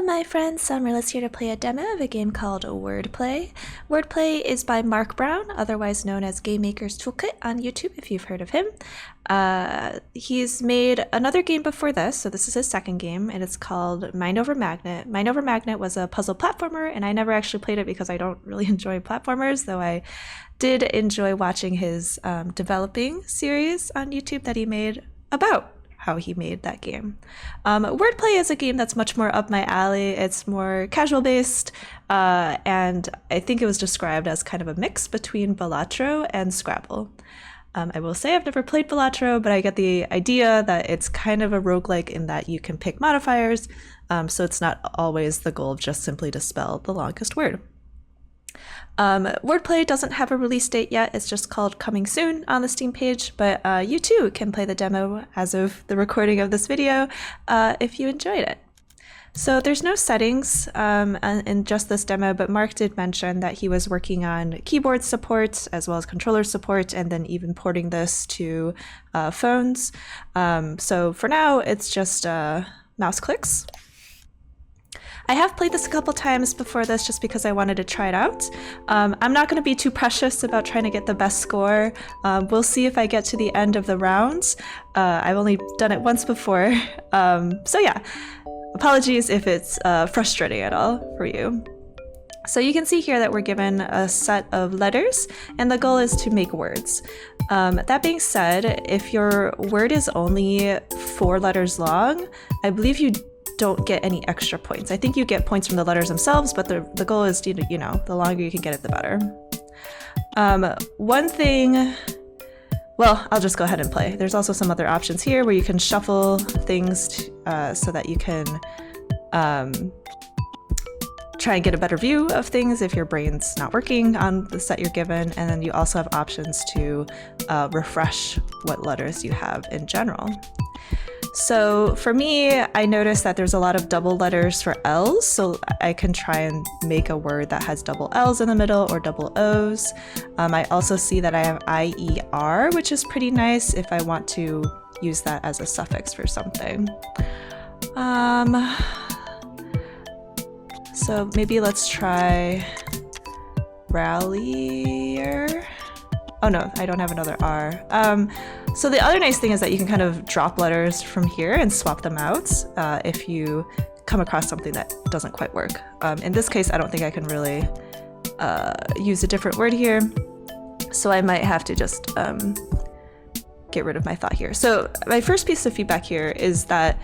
my friends, SAmaryllis here to play a demo of a game called Wordplay. Wordplay is by Mark Brown, otherwise known as Game Maker's Toolkit on YouTube if you've heard of him. He's made another game before this, so this is his second game, and it's called Mind Over Magnet. Mind Over Magnet was a puzzle platformer, and I never actually played it because I don't really enjoy platformers, though I did enjoy watching his developing series on YouTube that he made about how he made that game. Wordplay is a game that's much more up my alley. It's more casual based, and I think it was described as kind of a mix between Balatro and Scrabble. I will say I've never played Balatro, but I get the idea that it's kind of a roguelike in that you can pick modifiers, so it's not always the goal of just simply to spell the longest word. Wordplay doesn't have a release date yet. It's just called Coming Soon on the Steam page, but you too can play the demo as of the recording of this video if you enjoyed it. So there's no settings in just this demo, but Mark did mention that he was working on keyboard support as well as controller support, and then even porting this to phones. So for now, it's just mouse clicks. I have played this a couple times before this just because I wanted to try it out. I'm not going to be too precious about trying to get the best score. We'll see if I get to the end of the rounds. I've only done it once before. So yeah, apologies if it's frustrating at all for you. So you can see here that we're given a set of letters, and the goal is to make words. That being said, if your word is only 4 letters long, I believe you don't get any extra points. I think you get points from the letters themselves, but the goal is to, you know, the longer you can get it, the better. One thing, well, I'll just go ahead and play. There's also some other options here where you can shuffle things so that you can try and get a better view of things if your brain's not working on the set you're given. And then you also have options to refresh what letters you have in general. So for me, I noticed that there's a lot of double letters for L's, so I can try and make a word that has double L's in the middle or double O's. I also see that I have IER, which is pretty nice if I want to use that as a suffix for something. So maybe let's try rallier. Oh no, I don't have another R. So the other nice thing is that you can kind of drop letters from here and swap them out if you come across something that doesn't quite work. In this case, I don't think I can really use a different word here, so I might have to just get rid of my thought here. So my first piece of feedback here is that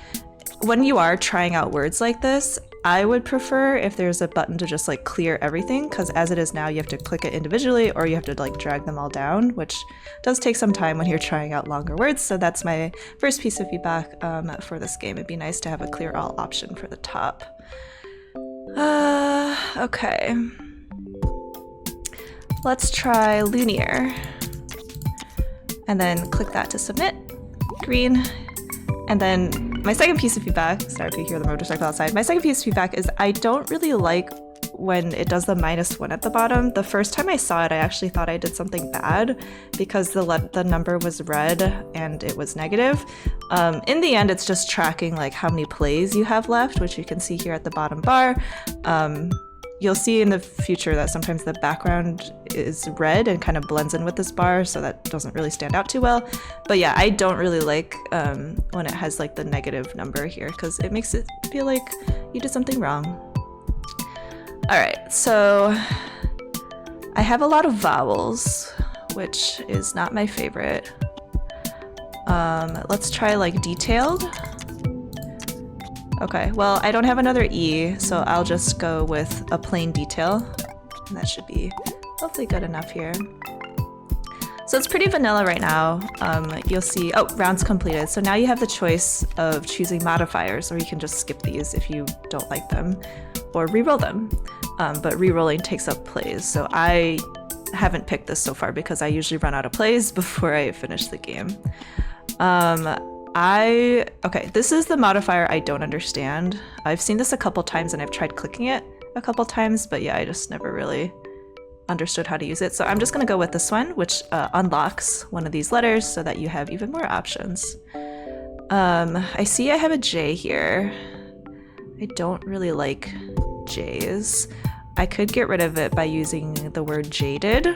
when you are trying out words like this, I would prefer if there's a button to just like clear everything, because as it is now, you have to click it individually or you have to like drag them all down, which does take some time when you're trying out longer words. So that's my first piece of feedback for this game. It'd be nice to have a clear all option for the top. Okay. Let's try Lunier. And then click that to submit. Green. And then my second piece of feedback, sorry if you hear the motorcycle outside, my second piece of feedback is I don't really like when it does the -1 at the bottom. The first time I saw it, I actually thought I did something bad because the number was red and it was negative. In the end, it's just tracking like how many plays you have left, which you can see here at the bottom bar. You'll see in the future that sometimes the background is red and kind of blends in with this bar, so that doesn't really stand out too well. But yeah, I don't really like when it has like the negative number here because it makes it feel like you did something wrong. All right, so I have a lot of vowels, which is not my favorite. Let's try like detailed. Okay, well, I don't have another E, so I'll just go with a plain detail. And that should be hopefully good enough here. So it's pretty vanilla right now. You'll see, oh, rounds completed. So now you have the choice of choosing modifiers, or you can just skip these if you don't like them, or re-roll them. But re-rolling takes up plays. So I haven't picked this so far because I usually run out of plays before I finish the game. Okay, this is the modifier I don't understand. I've seen this a couple times and I've tried clicking it a couple times, but yeah, I just never really understood how to use it. So I'm just gonna go with this one, which unlocks one of these letters so that you have even more options. I see I have a J here. I don't really like J's. I could get rid of it by using the word jaded.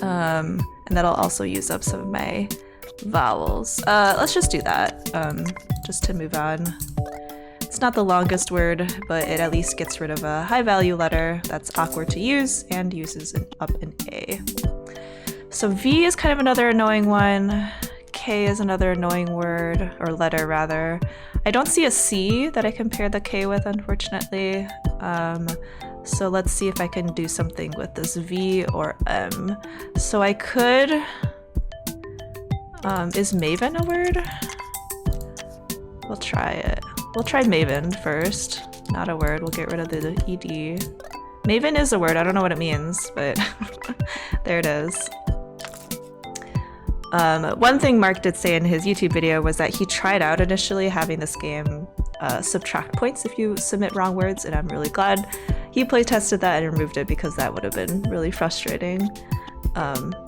And that'll also use up some of my vowels. Let's just do that, just to move on. It's not the longest word, but it at least gets rid of a high value letter that's awkward to use and uses up an A. So V is kind of another annoying one. K is another annoying word, or letter rather. I don't see a C that I can pair the K with, unfortunately. So let's see if I can do something with this V or M. So I could... is Maven a word? We'll try it. We'll try Maven first. Not a word. We'll get rid of the ED. Maven is a word. I don't know what it means, but there it is. One thing Mark did say in his YouTube video was that he tried out initially having this game subtract points if you submit wrong words, and I'm really glad he play tested that and removed it, because that would have been really frustrating,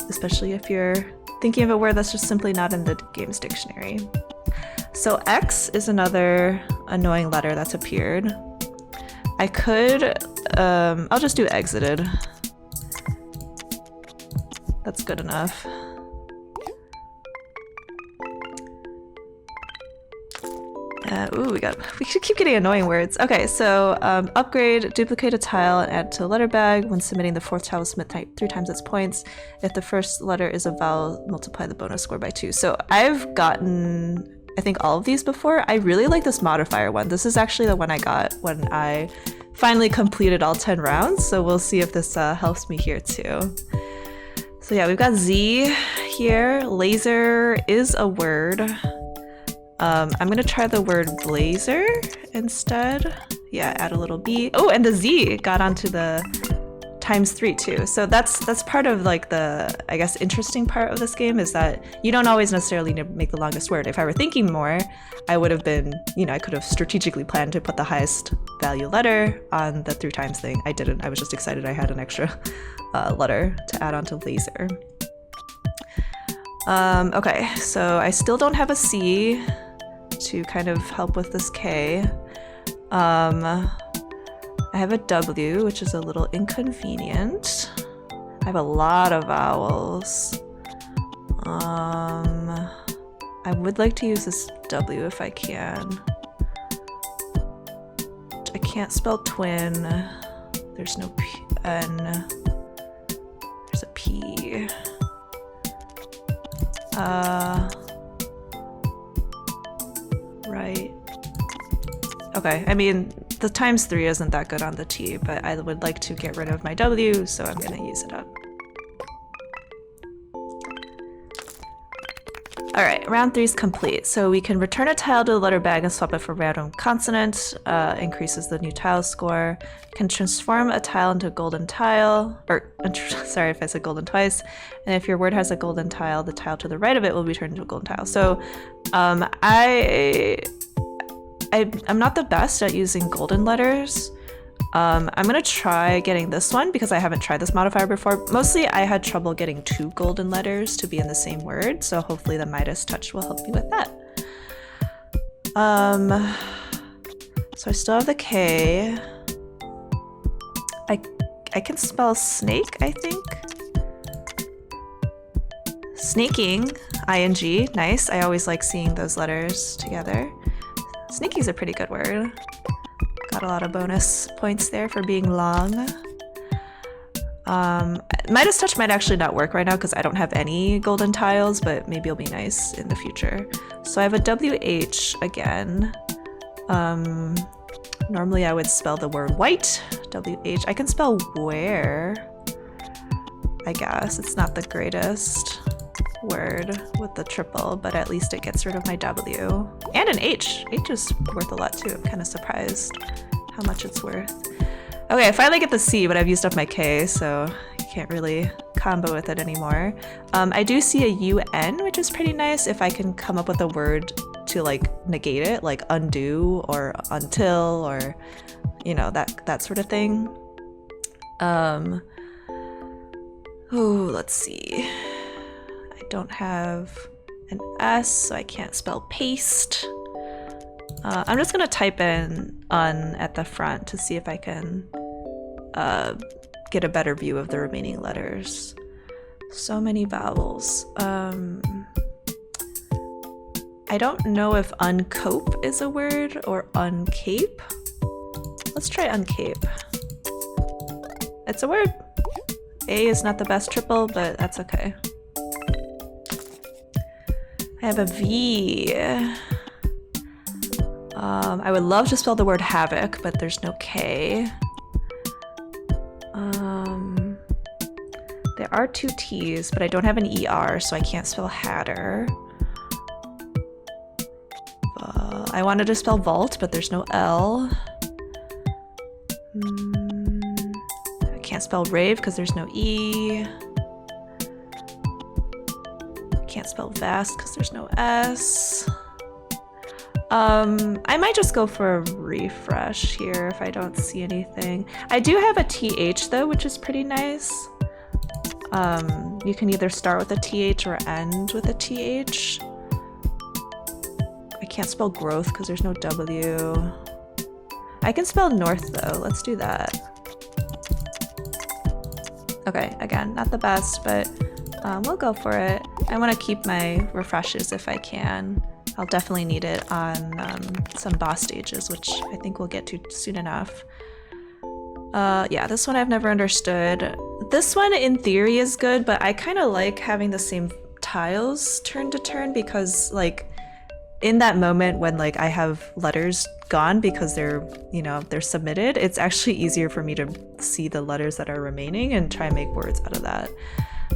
especially if you're thinking of a word that's just simply not in the game's dictionary. So X is another annoying letter that's appeared. I could, I'll just do exited. That's good enough. Ooh, we should keep getting annoying words. Okay, so upgrade, duplicate a tile and add to a letter bag. When submitting the fourth tile, submit 3 times its points. If the first letter is a vowel, multiply the bonus score by 2. So I've gotten, I think, all of these before. I really like this modifier one. This is actually the one I got when I finally completed all 10 rounds. So we'll see if this helps me here too. So yeah, we've got Z here. Laser is a word. I'm gonna try the word blazer instead. Yeah, add a little B. Oh, and the Z got onto the ×3 too. So that's part of like the, I guess, interesting part of this game, is that you don't always necessarily need to make the longest word. If I were thinking more, I would have been, you know, I could have strategically planned to put the highest value letter on the 3 times thing. I didn't. I was just excited I had an extra letter to add onto laser. Okay, so I still don't have a C to kind of help with this K. I have a W, which is a little inconvenient. I have a lot of vowels. I would like to use this W if I can. I can't spell twin. There's no P, N. There's a P. Right. Okay, I mean, the ×3 isn't that good on the T, but I would like to get rid of my W, so I'm gonna use it up. Alright, round 3 is complete. So we can return a tile to the letter bag and swap it for random consonant, increases the new tile score. Can transform a tile into a golden tile, or sorry if I said golden twice. And if your word has a golden tile, the tile to the right of it will be turned into a golden tile. So I'm not the best at using golden letters. I'm gonna try getting this one because I haven't tried this modifier before. Mostly I had trouble getting 2 golden letters to be in the same word, so hopefully the Midas touch will help me with that. So I still have the K. I can spell snake, I think. Snaking, ing, nice. I always like seeing those letters together. Sneaky's a pretty good word. Got a lot of bonus points there for being long. Midas touch might actually not work right now because I don't have any golden tiles, but maybe it'll be nice in the future. So I have a WH again. Normally I would spell the word white, WH. I can spell where, I guess. It's not the greatest word with the triple, but at least it gets rid of my W. And an H. H is worth a lot too. I'm kind of surprised how much it's worth. Okay, I finally get the C, but I've used up my K, so you can't really combo with it anymore. I do see a UN, which is pretty nice if I can come up with a word to like negate it, like undo or until, or you know, that sort of thing. Oh, let's see. I don't have an S, so I can't spell paste. I'm just gonna type in un at the front to see if I can get a better view of the remaining letters. So many vowels. I don't know if uncope is a word or uncape. Let's try uncape. It's a word. A is not the best triple, but that's okay. I have a V. I would love to spell the word havoc, but there's no K. There are 2 T's, but I don't have an ER, so I can't spell hatter. I wanted to spell vault, but there's no L. I can't spell rave because there's no E. I can't spell vast because there's no S. I might just go for a refresh here if I don't see anything. I do have a TH though, which is pretty nice. You can either start with a TH or end with a TH. I can't spell growth because there's no W. I can spell north though, let's do that. Okay, again, not the best, but we'll go for it. I want to keep my refreshes if I can. I'll definitely need it on some boss stages, which I think we'll get to soon enough. Yeah, this one I've never understood. This one in theory is good, but I kind of like having the same tiles turn to turn because like in that moment when like I have letters gone because they're, you know, they're submitted, it's actually easier for me to see the letters that are remaining and try and make words out of that.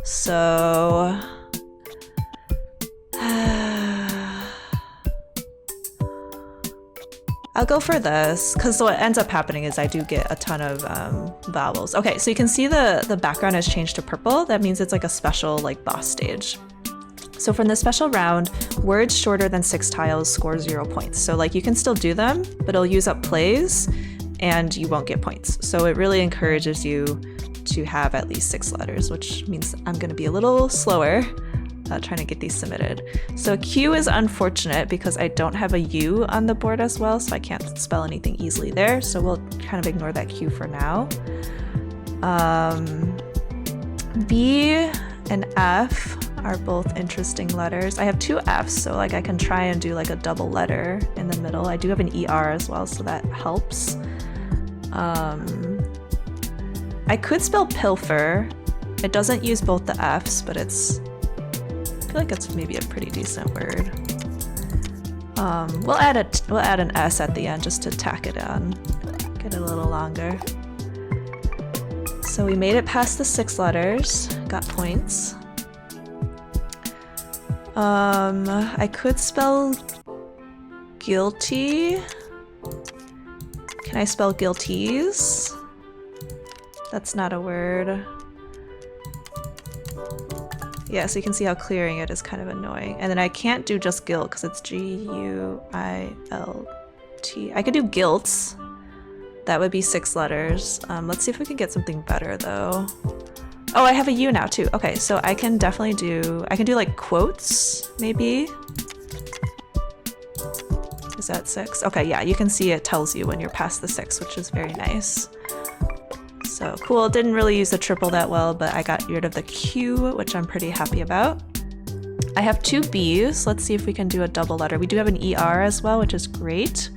So I'll go for this because what ends up happening is I do get a ton of vowels. Okay, so you can see the background has changed to purple. That means it's like a special like boss stage. So from the special round, words shorter than 6 tiles score 0 points. So like you can still do them, but it'll use up plays and you won't get points. So it really encourages you to have at least 6 letters, which means I'm gonna be a little slower trying to get these submitted. So Q is unfortunate because I don't have a U on the board as well, so I can't spell anything easily there. So we'll kind of ignore that Q for now. B and F are both interesting letters. I have 2 F's, so like I can try and do like a double letter in the middle. I do have an ER as well, so that helps. I could spell pilfer. It doesn't use both the F's, but it's, I feel like it's maybe a pretty decent word. We'll add an S at the end just to tack it on, get it a little longer. So we made it past the 6 letters, got points. I could spell guilty. Can I spell guilties? That's not a word. Yeah, so you can see how clearing it is kind of annoying. And then I can't do just guilt because it's G-U-I-L-T. I could do guilt. That would be 6 letters. Let's see if we can get something better though. Oh, I have a U now too. Okay, so I can definitely do, I can do like quotes, maybe. Is that 6? Okay, yeah, you can see it tells you when you're past the 6, which is very nice. So cool, didn't really use the triple that well, but I got rid of the Q, which I'm pretty happy about. I have 2 B's. Let's see if we can do a double letter. We do have an ER as well, which is great.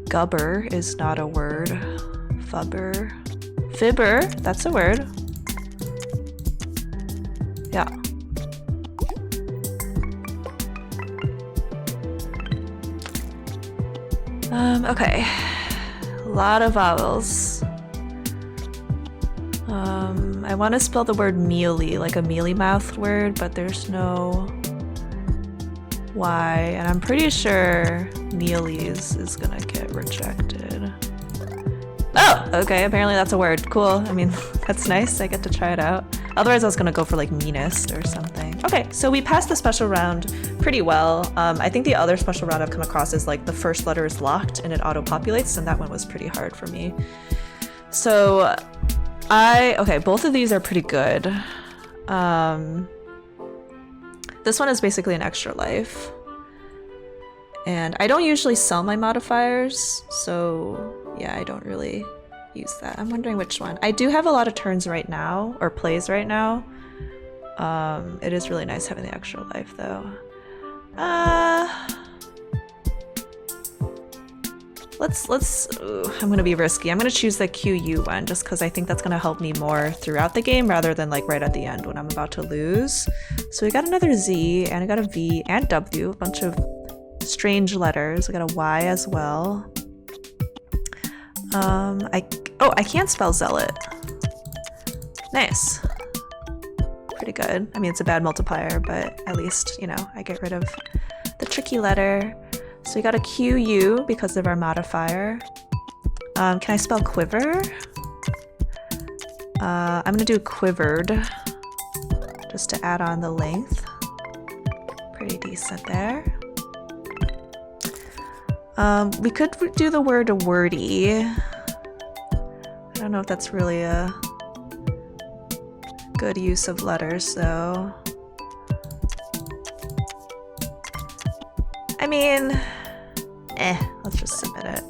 Gubber is not a word. Fubber. Fibber, that's a word. Yeah. Okay. A lot of vowels. I want to spell the word mealy, like a mealy mouthed word, but there's no Y, and I'm pretty sure mealies is gonna get rejected. Oh, okay, apparently that's a word. Cool. I mean, that's nice. I get to try it out. Otherwise, I was gonna go for like meanest or something. Okay, so we passed the special round pretty well. I think the other special round I've come across is like the first letter is locked and it auto-populates, and that one was pretty hard for me. So okay, both of these are pretty good. This one is basically an extra life. And I don't usually sell my modifiers, so yeah, I don't really use that. I'm wondering which one. I do have a lot of turns right now, or plays right now. It is really nice having the extra life though. I'm gonna be risky. I'm gonna choose the QU one just because I think that's gonna help me more throughout the game rather than like right at the end when I'm about to lose. So we got another Z, and I got a V and W, a bunch of strange letters. I got a Y as well. I can't spell zealot. Nice. Pretty good. I mean, it's a bad multiplier, but at least, you know, I get rid of the tricky letter. So we got a QU because of our modifier. Can I spell quiver? I'm gonna do quivered just to add on the length. Pretty decent there. We could do the word wordy. I don't know if that's really a good use of letters though. I mean, let's just submit it.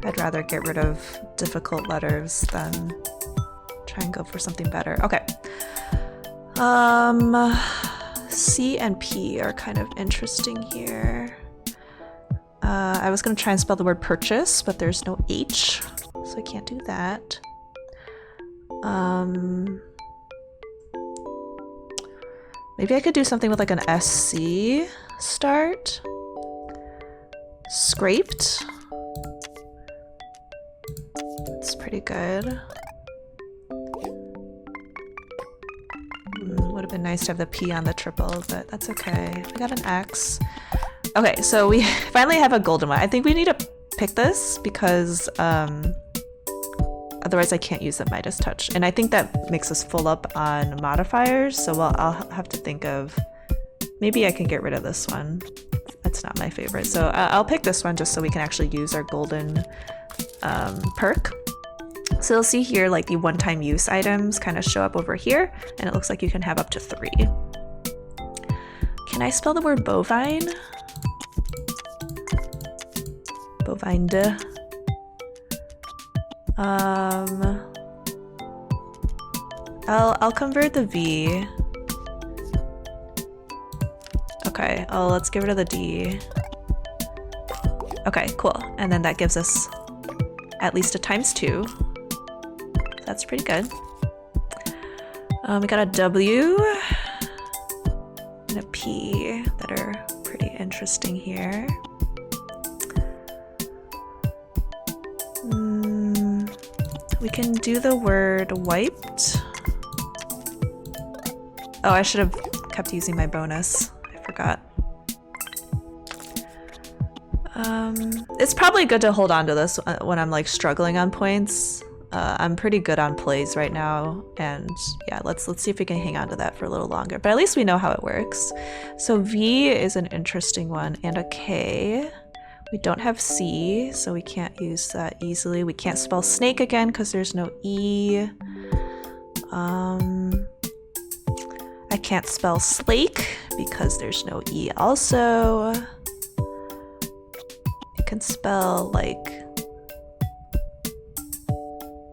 I'd rather get rid of difficult letters than try and go for something better. Okay. C and P are kind of interesting here. I was gonna try and spell the word purchase, but there's no H, so I can't do that. Maybe I could do something with like an SC start. Scraped. It's pretty good. Would have been nice to have the P on the triple, but that's okay. We got an X. Okay, so we finally have a golden one. I think we need to pick this because otherwise I can't use the Midas touch. And I think that makes us full up on modifiers, so I'll have to think of, maybe I can get rid of this one. That's not my favorite. So I'll pick this one just so we can actually use our golden perk. So you'll see here like the one-time use items kind of show up over here, and it looks like you can have up to 3. Can I spell the word bovine? Bovinde. I'll convert the V. Okay, let's get rid of the D. Okay, cool. And then that gives us at least a ×2. That's pretty good. We got a W and a P that are pretty interesting here. We can do the word wiped. Oh, I should have kept using my bonus. I forgot. It's probably good to hold on to this when I'm like struggling on points. I'm pretty good on plays right now, and yeah, let's see if we can hang on to that for a little longer. But at least we know how it works. So V is an interesting one, and a K. We don't have C, so we can't use that easily. We can't spell snake again because there's no E. I can't spell slake because there's no E also. You can spell like,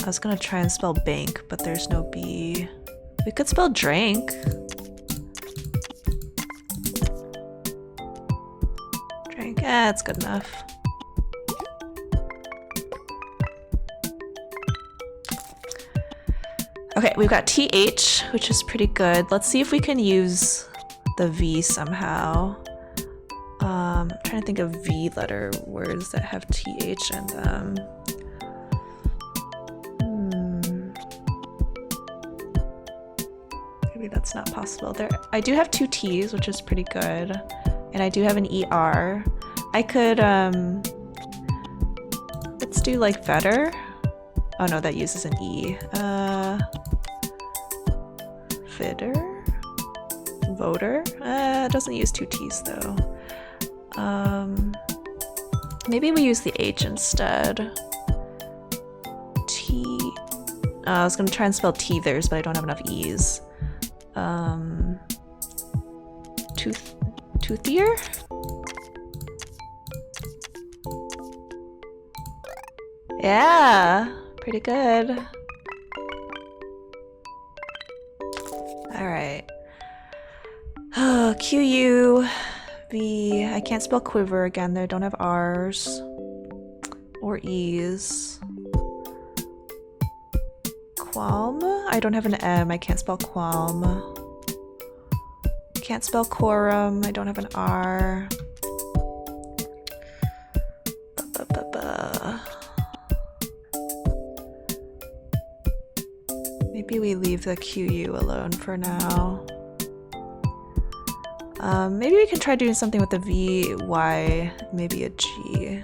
I was gonna try and spell bank, but there's no B. We could spell drank. Drank, it's good enough. Okay, we've got TH, which is pretty good. Let's see if we can use the V somehow. I'm trying to think of V letter words that have TH in them. Maybe that's not possible. I do have 2 T's, which is pretty good. And I do have an ER. I could, let's do like better. Oh no, that uses an E. Fitter? Voter? It doesn't use 2 T's though. Maybe we use the H instead. T. I was gonna try and spell teethers, but I don't have enough E's. Toothier? Yeah, pretty good. Alright. Oh, QU, V. I can't spell quiver again. They don't have R's or E's. Qualm? I don't have an M. I can't spell qualm. Can't spell quorum. I don't have an R. Maybe we leave the QU alone for now. Maybe we can try doing something with the V, Y, maybe a G.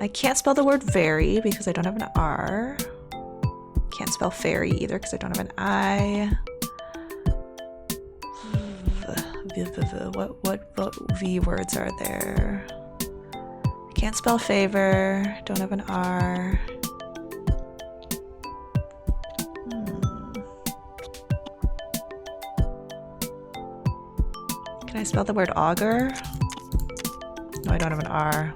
I can't spell the word very because I don't have an R. Can't spell fairy either because I don't have an I. What V words are there? I can't spell favor, don't have an R. Can I spell the word augur? No, I don't have an R.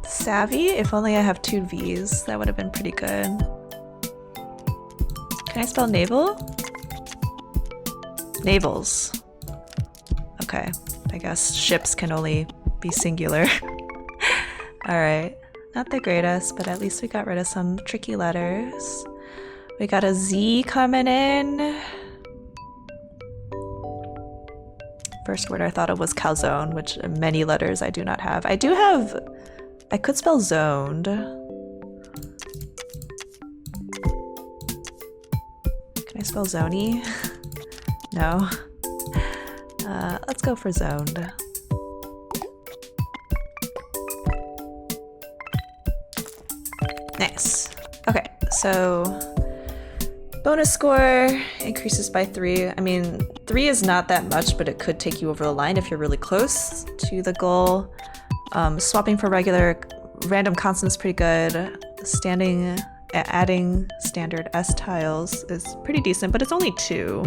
Savvy? If only I have 2 V's, that would have been pretty good. Can I spell navel? Navels. Okay, I guess ships can only be singular. Alright, not the greatest, but at least we got rid of some tricky letters. We got a Z coming in. First word I thought of was calzone, which many letters I do not have. I could spell zoned. Can I spell zony? No. Let's go for zoned. Nice. Okay, so bonus score increases by 3. I mean, 3 is not that much, but it could take you over the line if you're really close to the goal. Swapping for regular random constants is pretty good. Adding standard S tiles is pretty decent, but it's only 2.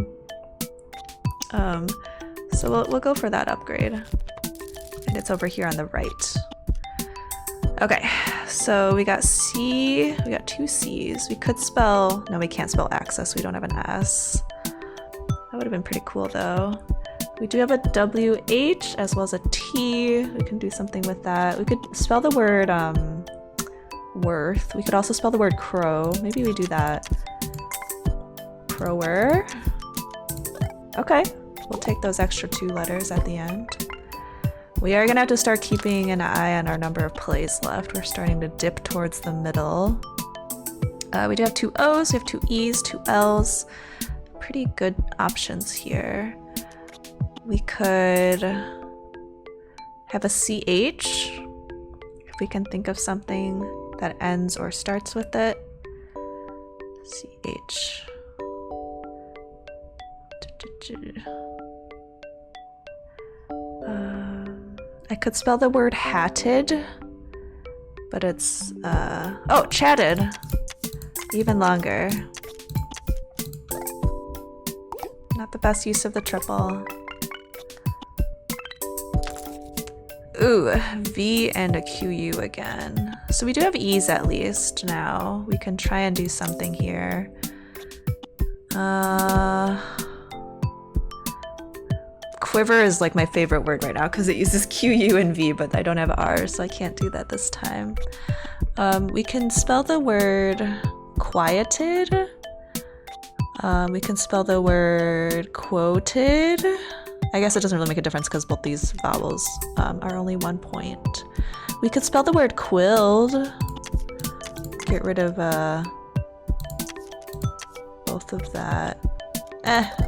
So we'll go for that upgrade. And it's over here on the right. Okay, so we got C, we got 2 C's. We could spell, no, we can't spell access, we don't have an S. That would have been pretty cool though. We do have a WH as well as a T. We can do something with that. We could spell the word worth. We could also spell the word crow. Maybe we do that. Crower. Okay, we'll take those extra 2 letters at the end. We are gonna have to start keeping an eye on our number of plays left. We're starting to dip towards the middle. We do have 2 O's, we have 2 E's, 2 L's. Pretty good options here. We could have a CH, if we can think of something that ends or starts with it. CH. I could spell the word hatted, but it's, oh, chatted. Even longer. Not the best use of the triple. Ooh, V and a QU again. So we do have E's at least now. We can try and do something here. Quiver is like my favorite word right now because it uses QU and V, but I don't have R's, so I can't do that this time. We can spell the word quieted. We can spell the word quoted. I guess it doesn't really make a difference because both these vowels are only 1 point. We could spell the word quilled. Get rid of both of that.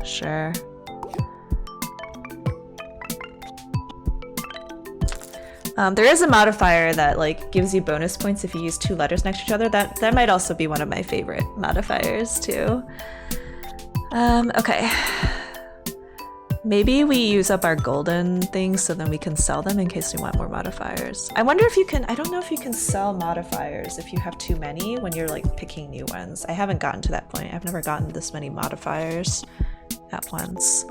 Sure. There is a modifier that like gives you bonus points if you use 2 letters next to each other. That might also be one of my favorite modifiers too. Okay. Maybe we use up our golden things so then we can sell them in case we want more modifiers. I wonder if you can, I don't know if you can sell modifiers if you have too many when you're like picking new ones. I haven't gotten to that point. I've never gotten this many modifiers at once.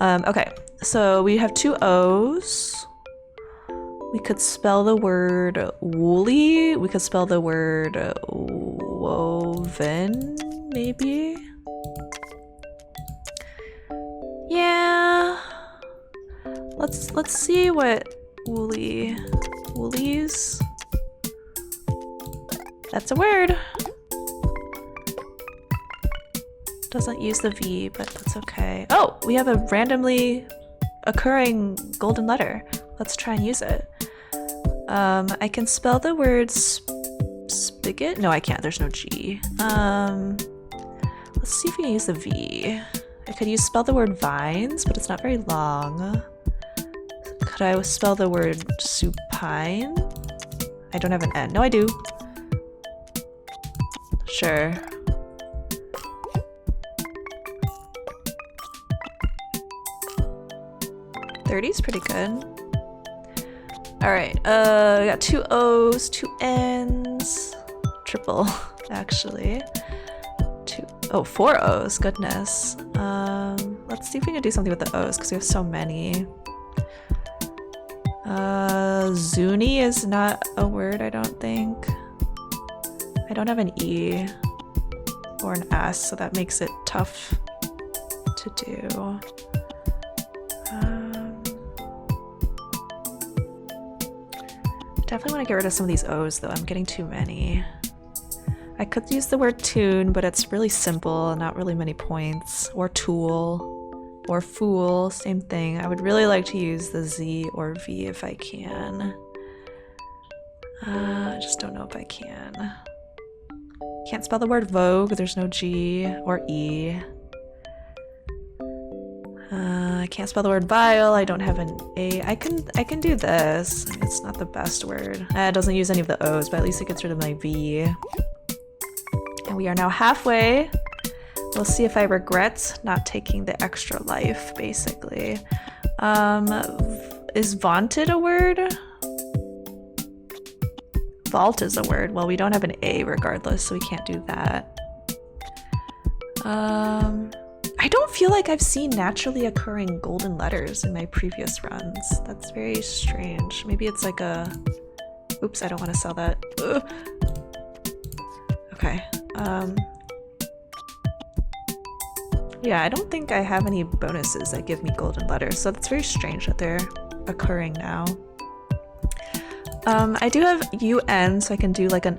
Okay, so we have 2 O's. We could spell the word woolly. We could spell the word woven, maybe. Yeah. Let's see what woolies. That's a word. Doesn't use the V, but that's okay. Oh, we have a randomly occurring golden letter. Let's try and use it. I can spell the word spigot. No, I can't. There's no G. Let's see if we can use the V. I could spell the word vines, but it's not very long. Could I spell the word supine? I don't have an N. No, I do. Sure. $30's pretty good. Alright, we got 2 O's, 2 N's, triple, actually. 4 O's, goodness. Let's see if we can do something with the O's, because we have so many. Zuni is not a word, I don't think. I don't have an E or an S, so that makes it tough to do. Definitely want to get rid of some of these O's though, I'm getting too many. I could use the word tune, but it's really simple, not really many points. Or tool, or fool, same thing. I would really like to use the Z or V if I can. I just don't know if I can. Can't spell the word vogue, there's no G or E. I can't spell the word vial, I don't have an A. I can do this. It's not the best word. It doesn't use any of the O's, but at least it gets rid of my V. And we are now halfway. We'll see if I regret not taking the extra life, basically. Is vaunted a word? Vault is a word. Well, we don't have an A regardless, so we can't do that. I don't feel like I've seen naturally occurring golden letters in my previous runs. That's very strange. Maybe it's like a... Oops, I don't want to sell that. Ugh. Okay. Yeah, I don't think I have any bonuses that give me golden letters, so that's very strange that they're occurring now. I do have UN, so I can do like an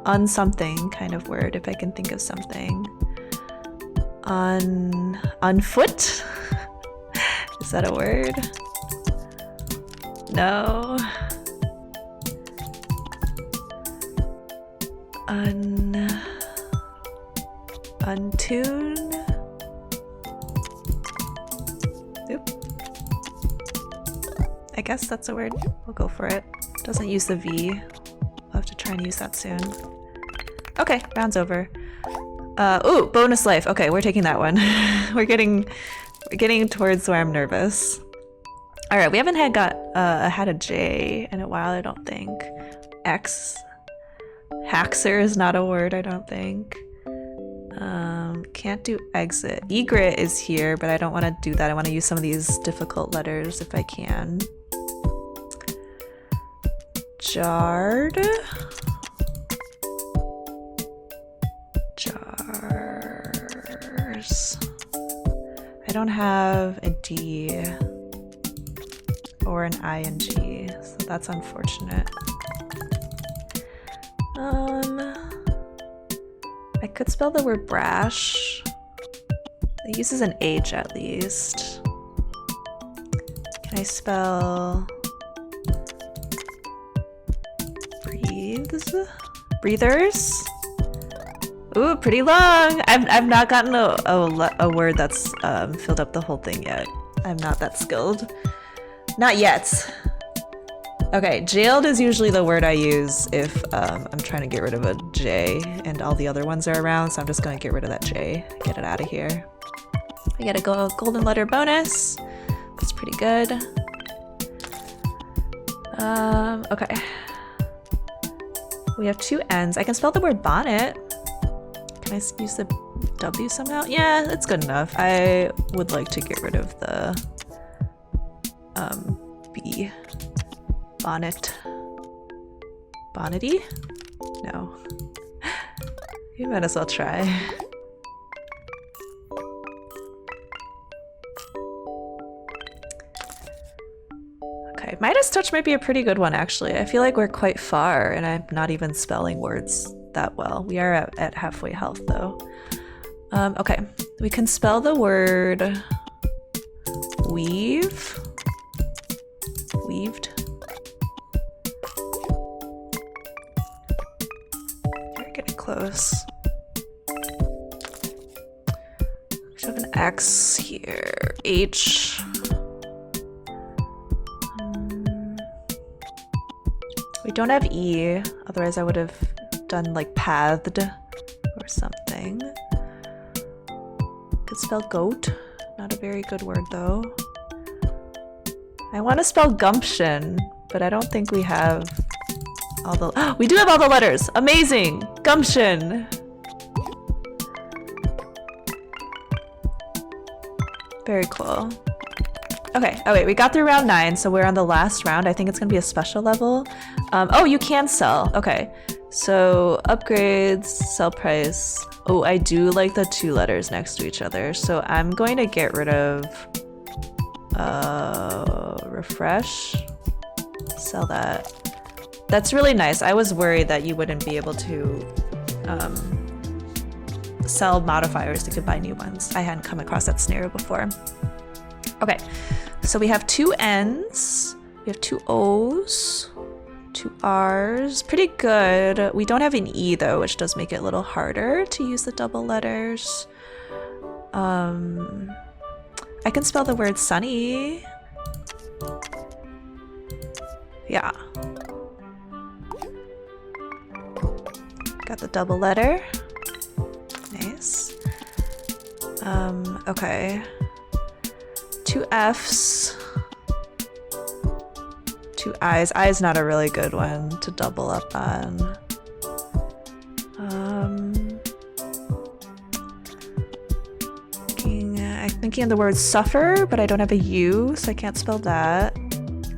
un-something kind of word if I can think of something. Unfoot? Is that a word? No. Untune? Oop. I guess that's a word. We'll go for it. Doesn't use the V. We'll have to try and use that soon. Okay, round's over. Ooh, bonus life. Okay, we're taking that one. we're getting towards where I'm nervous. All right, we haven't had a J in a while, I don't think. X. Haxer is not a word, I don't think. Can't do exit. Egret is here, but I don't want to do that. I want to use some of these difficult letters if I can. Jarred. Jars. I don't have a D or an ING, so that's unfortunate. I could spell the word brash. It uses an H at least. Can I spell breathes? Breathers? Ooh, pretty long. I've not gotten a word that's filled up the whole thing yet. I'm not that skilled. Not yet. Okay, jailed is usually the word I use if I'm trying to get rid of a J and all the other ones are around, so I'm just gonna get rid of that J, get it out of here. We get a golden letter bonus. That's pretty good. Okay. We have 2 N's. I can spell the word bonnet. Can I use the W somehow? Yeah, that's good enough. I would like to get rid of the B. Bonnet. Bonnety? No. You might as well try. Okay, Midas Touch might be a pretty good one actually. I feel like we're quite far and I'm not even spelling words that well. We are at halfway health though. Okay, we can spell the word weave. Weaved. We're getting close. We have an X here. H. We don't have E, otherwise I would have done like pathed or something. Could spell goat. Not a very good word though. I want to spell gumption, but I don't think we have all the... We do have all the letters! Amazing! Gumption! Very cool. Okay, oh wait, we got through round 9, so we're on the last round. I think it's gonna be a special level. Oh, you can sell. Okay, so upgrades, sell price. Oh, I do like the 2 letters next to each other, so I'm going to get rid of refresh. Sell that. That's really nice. I was worried that you wouldn't be able to sell modifiers that could buy new ones. I hadn't come across that scenario before. Okay, so we have 2 N's, we have 2 O's, 2 R's, pretty good. We don't have an E though, which does make it a little harder to use the double letters. I can spell the word sunny. Yeah. Got the double letter. Nice. Okay. 2 F's. 2 I's. I is not a really good one to double up on. I'm thinking of the word suffer, but I don't have a U, so I can't spell that.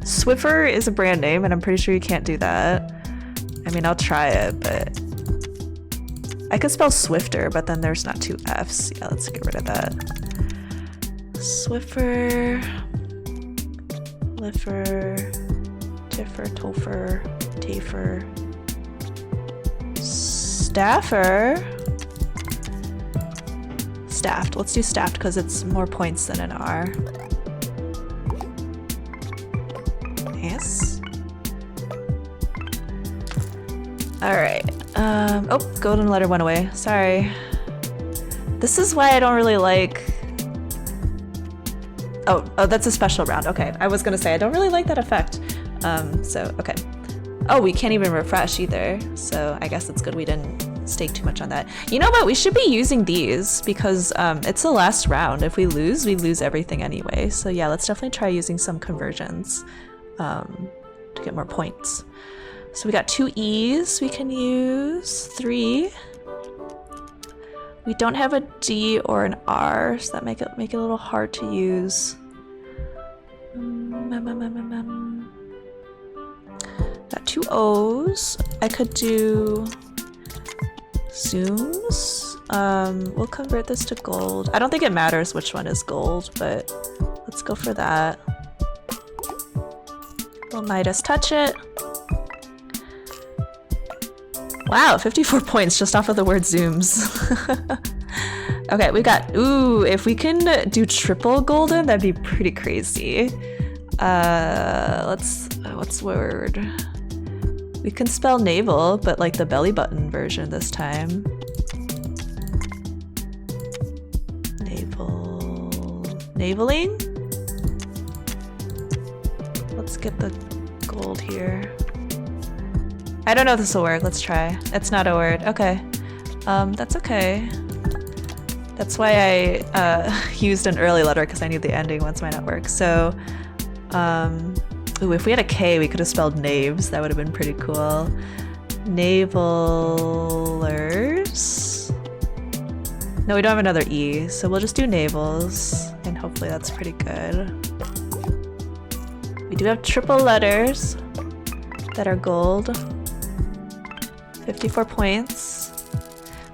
Swiffer is a brand name, and I'm pretty sure you can't do that. I mean, I'll try it, but... I could spell swifter, but then there's not 2 F's. Yeah, let's get rid of that. Swiffer... Liffer... Tiffer, Topher, Tafer... Staffer... Staffed. Let's do staffed because it's more points than an R. Yes. Alright. Oh, golden letter went away. Sorry. This is why I don't really like... Oh, that's a special round. Okay. I was gonna say, I don't really like that effect. So, okay. Oh, we can't even refresh either. So I guess it's good we didn't stake too much on that. You know what? We should be using these because it's the last round. If we lose everything anyway. So yeah, let's definitely try using some conversions to get more points. So we got 2 E's we can use, 3. We don't have a D or an R, so that make it a little hard to use. Got 2 O's. I could do zooms. We'll convert this to gold. I don't think it matters which one is gold, but let's go for that. We'll Midas touch it. Wow, 54 points just off of the word zooms. Okay, we got, ooh, if we can do triple golden, that'd be pretty crazy. What's the word? We can spell navel, but like the belly button version this time. Naveling? Let's get the gold here. I don't know if this will work. Let's try. It's not a word. Okay. That's okay. That's why I used an early letter, because I knew the ending once might not work. So, ooh, if we had a K, we could have spelled knaves. That would have been pretty cool. Navelers. No, we don't have another E, so we'll just do navels, and hopefully that's pretty good. We do have triple letters that are gold. 54 points.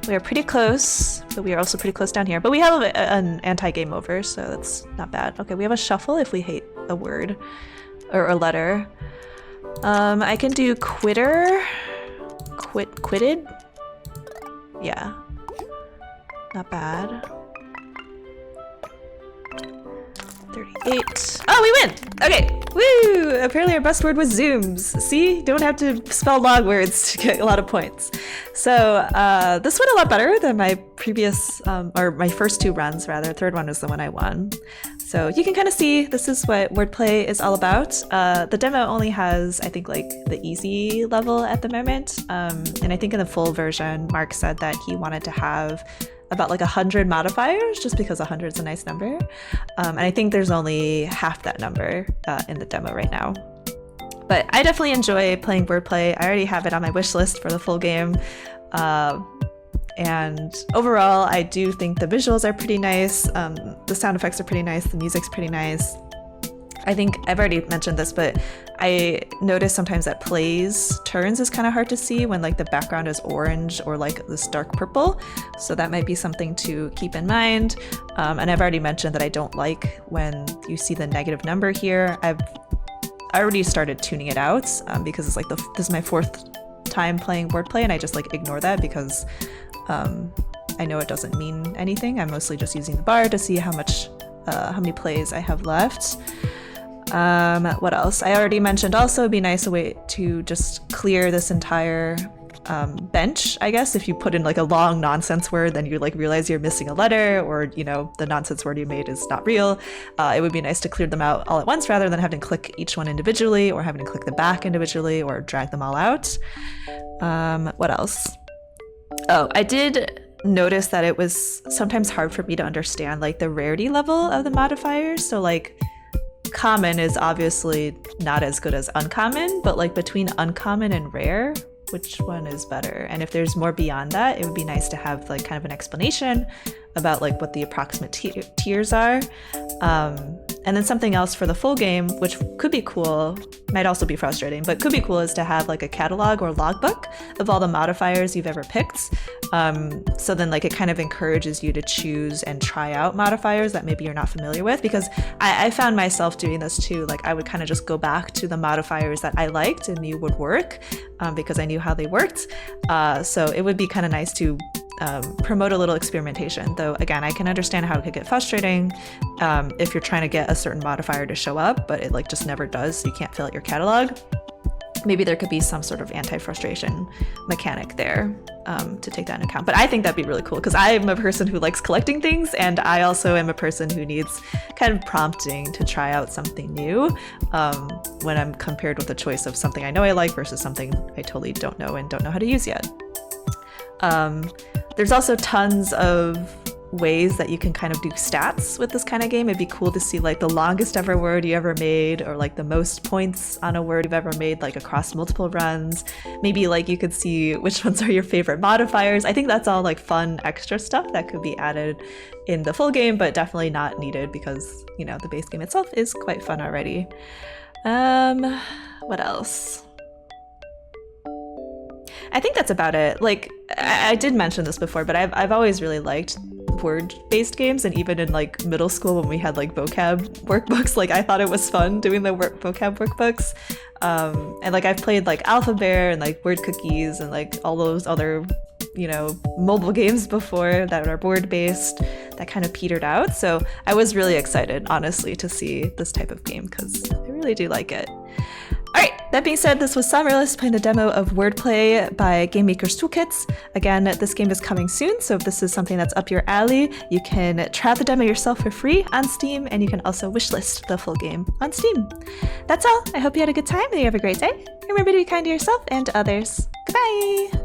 We are pretty close, but we are also pretty close down here. But we have an anti-game over, so that's not bad. Okay, we have a shuffle if we hate a word or a letter. I can do quitter. Quitted? Yeah. Not bad. 38. Oh, we win! Okay, woo! Apparently our best word was zooms. See? Don't have to spell long words to get a lot of points. So this went a lot better than my previous, or my first two runs rather. Third one was the one I won. So you can kind of see this is what wordplay is all about. The demo only has, I think, like the easy level at the moment. And I think in the full version, Mark said that he wanted to have about like 100 modifiers, just because 100 is a nice number. And I think there's only half that number in the demo right now. But I definitely enjoy playing wordplay. I already have it on my wish list for the full game. And overall, I do think the visuals are pretty nice. The sound effects are pretty nice. The music's pretty nice. I think I've already mentioned this, but I notice sometimes that plays turns is kind of hard to see when like the background is orange or like this dark purple. So that might be something to keep in mind. And I've already mentioned that I don't like when you see the negative number here. I already started tuning it out because it's like this is my fourth time playing wordplay, and I just like ignore that because I know it doesn't mean anything. I'm mostly just using the bar to see how many plays I have left. What else? I already mentioned also it'd be nice a way to just clear this entire bench, I guess. If you put in like a long nonsense word, then you like realize you're missing a letter, or you know the nonsense word you made is not real. It would be nice to clear them out all at once rather than having to click each one individually, or having to click the back individually, or drag them all out. What else? Oh, I did notice that it was sometimes hard for me to understand like the rarity level of the modifiers. So like common is obviously not as good as uncommon, but like between uncommon and rare, which one is better? And if there's more beyond that, it would be nice to have like kind of an explanation about like what the approximate tiers are. And then something else for the full game, which could be cool, might also be frustrating, but could be cool, is to have like a catalog or logbook of all the modifiers you've ever picked. So then like it kind of encourages you to choose and try out modifiers that maybe you're not familiar with, because I found myself doing this too. Like I would kind of just go back to the modifiers that I liked and knew would work because I knew how they worked. So it would be kind of nice to promote a little experimentation, though again I can understand how it could get frustrating if you're trying to get a certain modifier to show up but it like just never does, so you can't fill out your catalog. Maybe there could be some sort of anti-frustration mechanic there to take that into account. But I think that'd be really cool because I'm a person who likes collecting things, and I also am a person who needs kind of prompting to try out something new when I'm compared with a choice of something I know I like versus something I totally don't know and don't know how to use yet. There's also tons of ways that you can kind of do stats with this kind of game. It'd be cool to see like the longest ever word you ever made, or like the most points on a word you've ever made, like across multiple runs. Maybe like you could see which ones are your favorite modifiers. I think that's all like fun extra stuff that could be added in the full game, but definitely not needed because, you know, the base game itself is quite fun already. What else? I think that's about it. Like I did mention this before, but I've always really liked word-based games, and even in like middle school when we had like vocab workbooks, like I thought it was fun doing the vocab workbooks. And like I've played like Alpha Bear and like Word Cookies and like all those other, you know, mobile games before that are board-based that kind of petered out. So I was really excited, honestly, to see this type of game because I really do like it. Alright, that being said, this was SAmaryllis playing the demo of Wordplay by Game Maker's Toolkits. Again, this game is coming soon, so if this is something that's up your alley, you can try out the demo yourself for free on Steam, and you can also wishlist the full game on Steam. That's all. I hope you had a good time and you have a great day. Remember to be kind to yourself and to others. Goodbye!